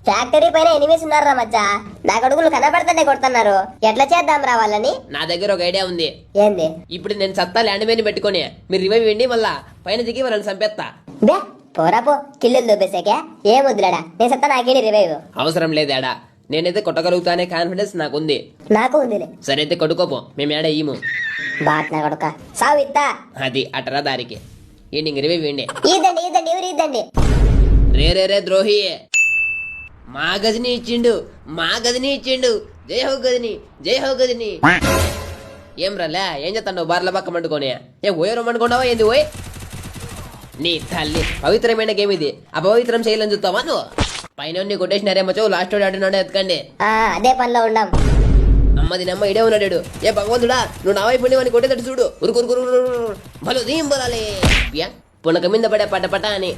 Factory పైన enemies ఉన్నారా మచ్చా? నా కొడుకులు కనబడుతుంటే కొడుతున్నారు. ఎట్లా చేద్దాం రా వాళ్ళని? నా దగ్గర ఒక ఐడియా ఉంది. ఏంది? ఇప్పుడు నేను సత్తా ల్యాండ్ మీద పెట్టుకొని మీరు రివైవ్ ఇవ్వండి, మళ్ళా పైన దిగి వాళ్ళని చంపేస్తా. బే పోరా పో, కిల్లులు దూపేసాకే. ఏం వద్దులేడా, నేను సత్తా నాకేంటి రివైవ్. అవసరం లేదాడా, నేనైతే కొట్టగలుగుతానే కాన్ఫిడెన్స్ నాకుంది. నాకు ఉందిలే. సరే అయితే కొట్టుకోపో, మేము ఏడ ఇయ్యము. బాట్ నా కొడుక సావు ఇత్తా. అది అటరా దారికి ఈయన రివైవ్ ఇవ్వండి. ఈదండి ఈదండి ఎవరు ఈదండి. రే ద్రోహి, మా గదిని ఇచ్చిండు, మా గదిని ఇచ్చిండు. జై హో గదిని, జై హో గదిని. ఏం రాలే, ఏం చేస్తాను బార్ల పక్క మండుకొని? ఏ ఓయరం అనుకున్నావా ఏంది? ఓయ్ నీ తల్లి, పవిత్రమైన గేమ్ ఇది, అపవిత్రం చేయాలని చూస్తావా నువ్వు? పైన కొట్టేసినారేమో, లాస్ట్ ఆడినాడే ఎత్తుకండి. అదే పనిలో ఉండం. అమ్మది నమ్మ ఇడే ఉన్నాడు. ఏ భగవంతుడా, నువ్వు నా వైపు అని కొట్టేటట్టు చూడు. ఉరుకురు బలు దీం బలాలే పునక మీద పడే పట అని.